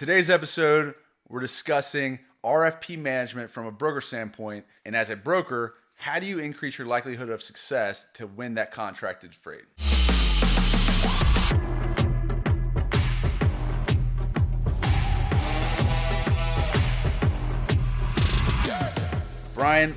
today's episode, we're discussing RFP management from a broker standpoint. And as a broker, how do you increase your likelihood of success to win that contracted freight? Bryan,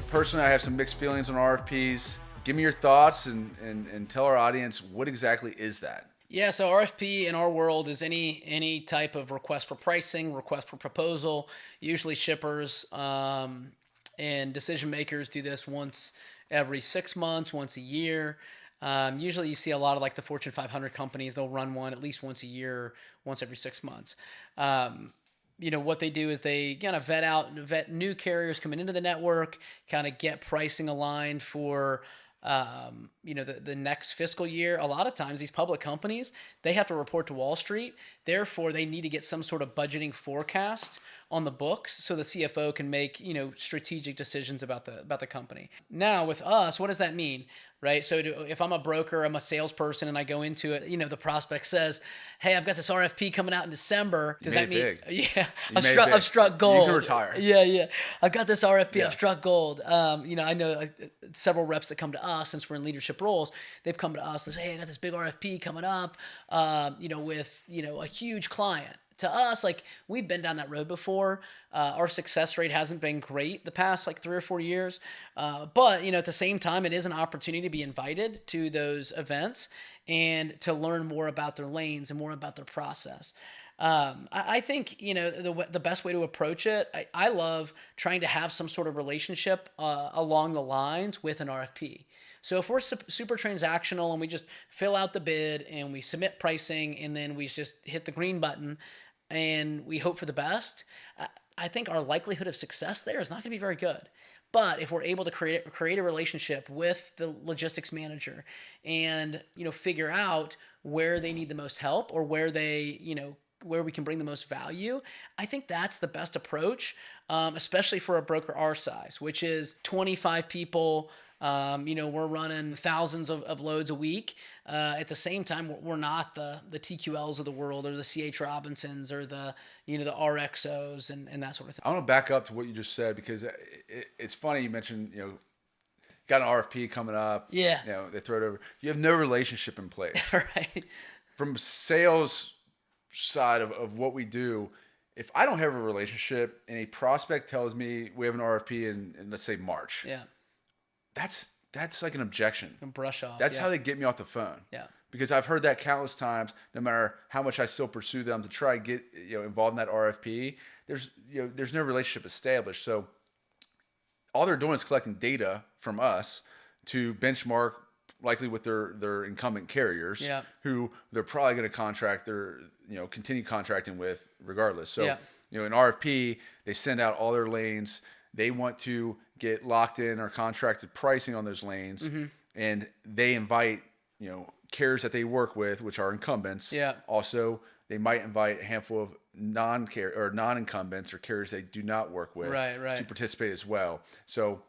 personally, I have some mixed feelings on RFPs. Give me your thoughts and tell our audience, what exactly is that? Yeah, so RFP in our world is any type of request for pricing, request for proposal. Usually shippers and decision makers do this once every 6 months, once a year. Usually you see a lot of like the Fortune 500 companies, they'll run one at least once a year, once every 6 months. What they do is they kind of vet new carriers coming into the network, kind of get pricing aligned for the next fiscal year. A lot of times these public companies, they have to report to Wall Street. Therefore, they need to get some sort of budgeting forecast on the books so the CFO can make, strategic decisions about the company. Now with us, what does that mean? Right? So if I'm a broker, I'm a salesperson, and I go into it, the prospect says, hey, I've got this RFP coming out in December. Does that mean, yeah, I've struck gold. You can retire. Yeah. I've got this RFP. Yeah. I've struck gold. I know several reps that come to us, since we're in leadership roles, they've come to us and say, hey, I got this big RFP coming up, with, a huge client. To us, we've been down that road before. Our success rate hasn't been great the past 3 or 4 years. But, at the same time, it is an opportunity to be invited to those events and to learn more about their lanes and more about their process. I think, the best way to approach it, I love trying to have some sort of relationship along the lines with an RFP. So if we're super transactional and we just fill out the bid and we submit pricing and then we just hit the green button and we hope for the best, I think our likelihood of success there is not going to be very good. But if we're able to create a relationship with the logistics manager and, figure out where they need the most help or where where we can bring the most value, I think that's the best approach, especially for a broker our size, which is 25 people. We're running thousands of loads a week. At the same time, we're not the TQLs of the world or the CH Robinsons or the RXOs and that sort of thing. I want to back up to what you just said because it's funny you mentioned, got an RFP coming up. Yeah. They throw it over. You have no relationship in place. Right. From sales side of what we do, if I don't have a relationship and a prospect tells me we have an RFP in let's say March. Yeah. That's like an objection. And brush off. That's how they get me off the phone. Yeah. Because I've heard that countless times. No matter how much I still pursue them to try and get involved in that RFP, there's no relationship established. So all they're doing is collecting data from us to benchmark, likely with their incumbent carriers, yeah, who they're probably going to contract continue contracting with regardless. So yeah, in RFP, they send out all their lanes. They want to get locked in or contracted pricing on those lanes, mm-hmm, and they invite carriers that they work with, which are incumbents. Yeah. Also, they might invite a handful of non-incumbents or carriers they do not work with, right, to participate as well. So,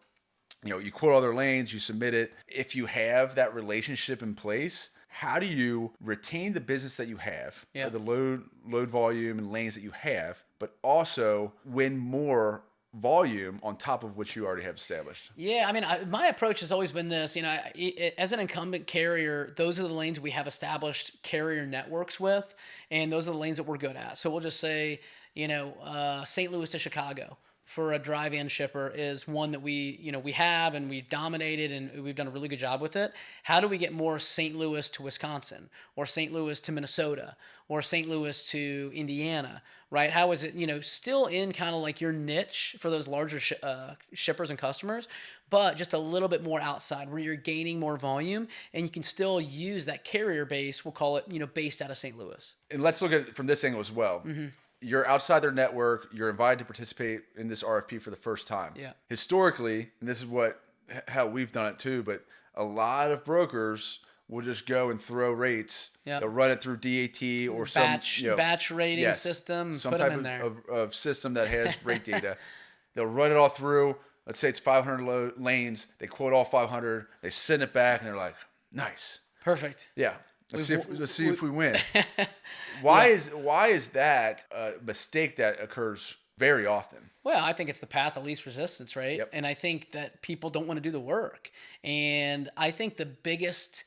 you quote all their lanes, you submit it. If you have that relationship in place, how do you retain the business that you have, yeah, the load volume and lanes that you have, but also win more volume on top of what you already have established? Yeah, I mean, my approach has always been this. As an incumbent carrier, those are the lanes we have established carrier networks with, and those are the lanes that we're good at. So we'll just say, St. Louis to Chicago for a drive-in shipper is one that we have and we've dominated and we've done a really good job with it. How do we get more St. Louis to Wisconsin or St. Louis to Minnesota or St. Louis to Indiana, right? How is it, still in kind of like your niche for those larger shippers and customers, but just a little bit more outside where you're gaining more volume and you can still use that carrier base, we'll call it, based out of St. Louis. And let's look at it from this angle as well. Mm-hmm. You're outside their network. You're invited to participate in this RFP for the first time. Yeah. Historically, and this is how we've done it too, but a lot of brokers will just go and throw rates. Yep. They'll run it through DAT or batch rating yes, system. Some put type them in there. of system that has rate data. They'll run it all through. Let's say it's 500 lanes. They quote all 500. They send it back, and they're like, nice. Perfect. Yeah. Let's see if we win. Why is that a mistake that occurs very often? Well, I think it's the path of least resistance, right? Yep. And I think that people don't want to do the work. And I think the biggest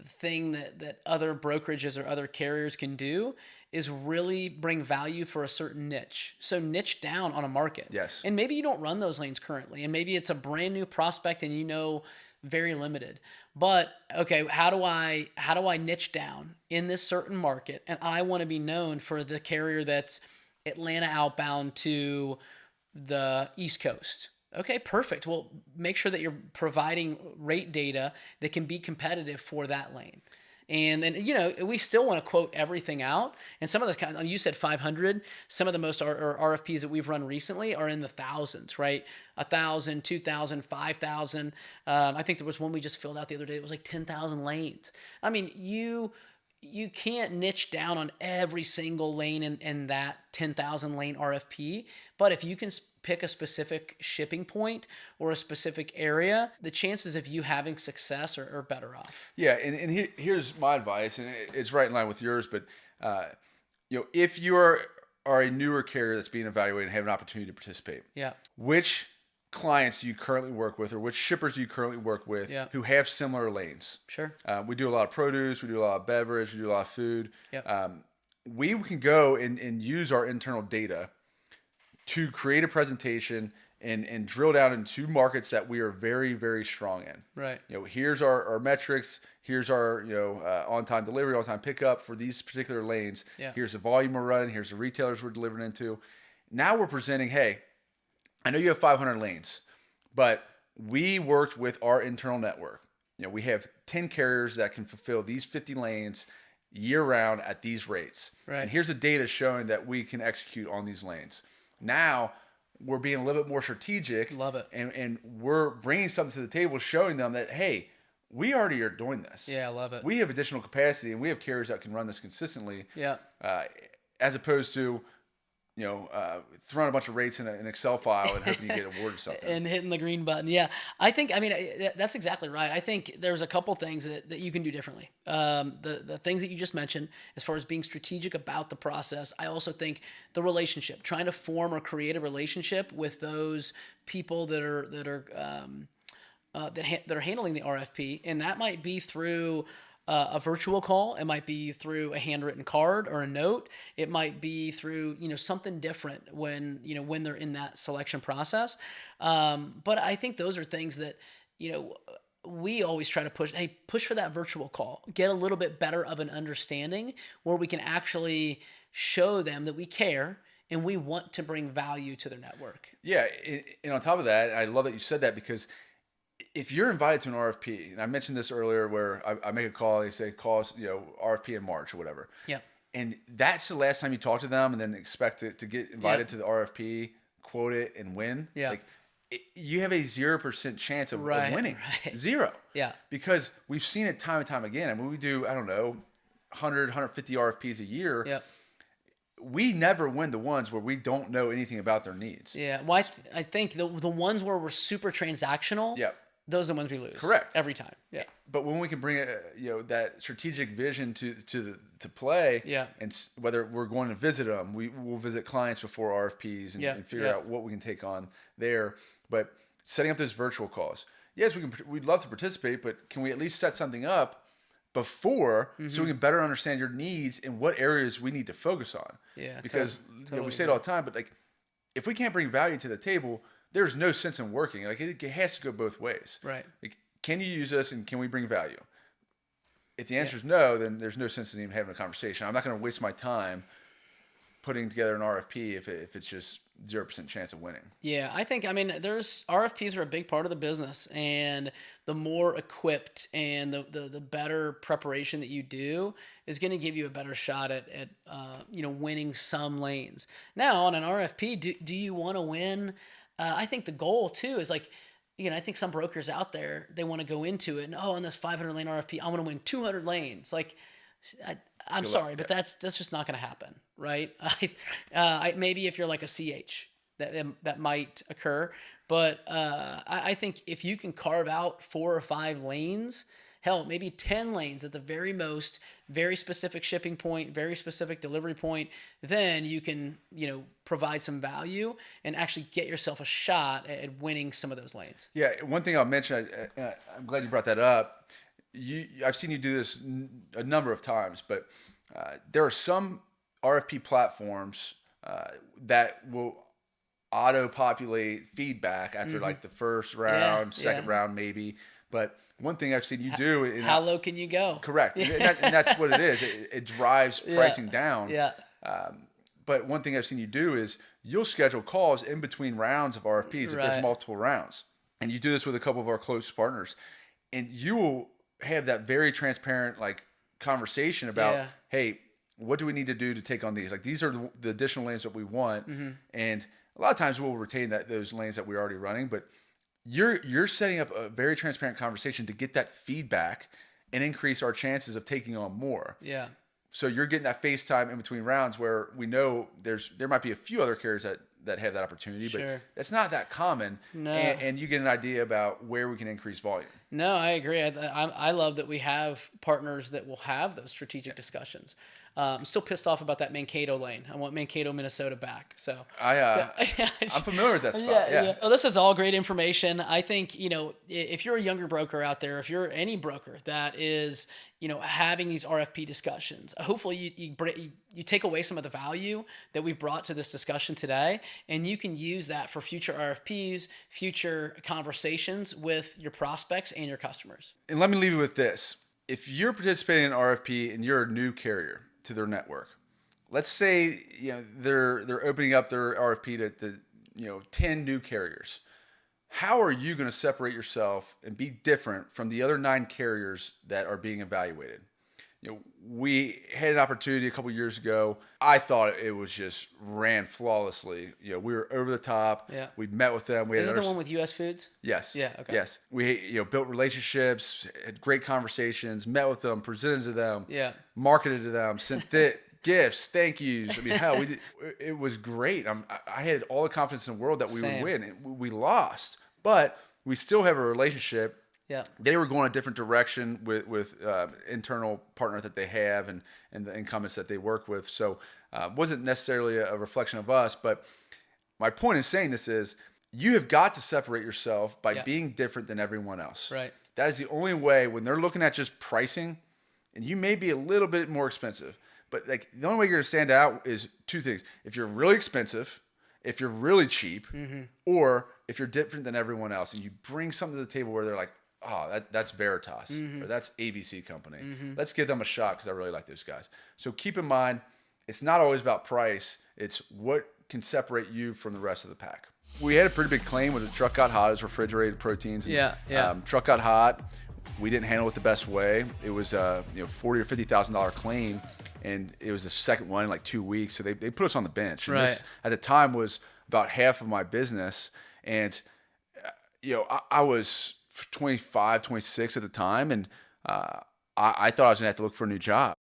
thing that other brokerages or other carriers can do is really bring value for a certain niche. So niche down on a market. Yes. And maybe you don't run those lanes currently, and maybe it's a brand new prospect and very limited. But okay, how do I niche down in this certain market? And I want to be known for the carrier that's Atlanta outbound to the East Coast. Okay, perfect. Well, make sure that you're providing rate data that can be competitive for that lane. And then, we still want to quote everything out. And some of the, you said 500, some of the most RFPs that we've run recently are in the thousands, right? 1,000, 2,000, 5,000. I think there was one we just filled out the other day. It was like 10,000 lanes. I mean, you can't niche down on every single lane in that 10,000 lane RFP. But if you can pick a specific shipping point or a specific area, the chances of you having success are better off. Yeah, and here's my advice, and it's right in line with yours. But if you are a newer carrier that's being evaluated and have an opportunity to participate, which clients do you currently work with, or which shippers do you currently work with who have similar lanes? Sure. We do a lot of produce, we do a lot of beverage, we do a lot of food. Yep. We can go and use our internal data to create a presentation and drill down into markets that we are very, very strong in. Right. Here's our metrics. Here's our on-time delivery, on-time pickup for these particular lanes. Yeah. Here's the volume we're running. Here's the retailers we're delivering into. Now we're presenting, hey, I know you have 500 lanes, but we worked with our internal network. We have 10 carriers that can fulfill these 50 lanes year round at these rates. Right. And here's the data showing that we can execute on these lanes. Now we're being a little bit more strategic. Love it. And we're bringing something to the table, showing them that, hey, we already are doing this. Yeah, I love it. We have additional capacity, and we have carriers that can run this consistently. Yeah. As opposed to, throwing a bunch of rates in an Excel file and hoping you get awarded something. And hitting the green button. Yeah. I think, that's exactly right. I think there's a couple things that you can do differently. The things that you just mentioned, as far as being strategic about the process, I also think the relationship, trying to form or create a relationship with those people that are handling the RFP. And that might be through a virtual call. It might be through a handwritten card or a note. It might be through, something different when they're in that selection process. But I think those are things that, we always try to push for that virtual call, get a little bit better of an understanding where we can actually show them that we care and we want to bring value to their network. Yeah. And on top of that, I love that you said that, because if you're invited to an RFP, and I mentioned this earlier, where I make a call, they say call us, RFP in March or whatever. Yeah. And that's the last time you talk to them, and then expect to get invited to the RFP, quote it, and win. Yeah. You have a 0% chance of winning. Right. Zero. Yeah. Because we've seen it time and time again. I mean, we do, 100, 150 RFPs a year. Yep. We never win the ones where we don't know anything about their needs. Yeah. Well, I think the ones where we're super transactional. Yep. Those are the ones we lose. Correct. Every time. Yeah. But when we can bring that strategic vision to play, and whether we're going to visit them, we'll visit clients before RFPs and figure out what we can take on there. But setting up those virtual calls, yes, we'd love to participate, but can we at least set something up before so we can better understand your needs and what areas we need to focus on? Yeah. Because we say it all the time, but if we can't bring value to the table, there's no sense in working. It has to go both ways. Right. Can you use us, and can we bring value? If the answer is no, then there's no sense in even having a conversation. I'm not going to waste my time putting together an RFP if it's just 0% chance of winning. Yeah, I think, there's RFPs are a big part of the business, and the more equipped and the better preparation that you do is going to give you a better shot at winning some lanes. Now, on an RFP, do you want to win? I think the goal too is I think some brokers out there, they want to go into it and, on this 500 lane RFP, I want to win 200 lanes. I'm sorry, but that's just not going to happen, right? Maybe if you're like a CH, that might occur. But I think if you can carve out 4 or 5 lanes hell, maybe 10 lanes at the very most, very specific shipping point, very specific delivery point, then you can, provide some value and actually get yourself a shot at winning some of those lanes. Yeah, one thing I'll mention, I'm glad you brought that up. I've seen you do this a number of times, but there are some RFP platforms that will auto-populate feedback after like the first round, second round maybe. But one thing I've seen you do... How low can you go? Correct. And that's what it is. It drives pricing down. Yeah. But one thing I've seen you do is you'll schedule calls in between rounds of RFPs if there's multiple rounds. And you do this with a couple of our close partners. And you will have that very transparent conversation about, hey, what do we need to do to take on these? Like, these are the additional lanes that we want. And a lot of times we'll retain those lanes that we're already running, but you're setting up a very transparent conversation to get that feedback and increase our chances of taking on more. Yeah. So you're getting that face time in between rounds where we know there might be a few other carriers that have that opportunity, but it's not that common. No. And you get an idea about where we can increase volume. No, I agree. I love that we have partners that will have those strategic discussions. I'm still pissed off about that Mankato lane. I want Mankato, Minnesota back. So I'm familiar with that spot. Yeah. Well, this is all great information. I think, if you're a younger broker out there, if you're any broker that is, having these RFP discussions, hopefully you take away some of the value that we've brought to this discussion today, and you can use that for future RFPs, future conversations with your prospects and your customers. And let me leave you with this. If you're participating in an RFP and you're a new carrier to their network, let's say they're opening up their RFP to 10 new carriers. How are you going to separate yourself and be different from the other 9 carriers that are being evaluated? We had an opportunity a couple years ago. I thought it was just ran flawlessly. We were over the top. Yeah. We met with them. Is it the one with U.S. Foods? Yes. Yeah. Okay. Yes. We built relationships, had great conversations, met with them, presented to them, marketed to them, sent gifts, thank yous. I mean, hell, it was great. I had all the confidence in the world that we would win. And we lost, but we still have a relationship. Yeah. They were going a different direction with internal partner that they have and the incumbents that they work with. So it wasn't necessarily a reflection of us. But my point in saying this is you have got to separate yourself by being different than everyone else. Right. That is the only way when they're looking at just pricing, and you may be a little bit more expensive. But the only way you're going to stand out is 2 things. If you're really expensive, if you're really cheap, or if you're different than everyone else and you bring something to the table where they're like, oh, that's Veritas or that's ABC company. Let's give them a shot because I really like those guys. So keep in mind, it's not always about price. It's what can separate you from the rest of the pack. We had a pretty big claim when the truck got hot. It was refrigerated proteins. And, truck got hot. We didn't handle it the best way. It was a $40,000 or $50,000 claim, and it was the second one in 2 weeks. So they put us on the bench. And this, at the time, was about half of my business. And I was 25, 26 at the time, and I thought I was gonna have to look for a new job.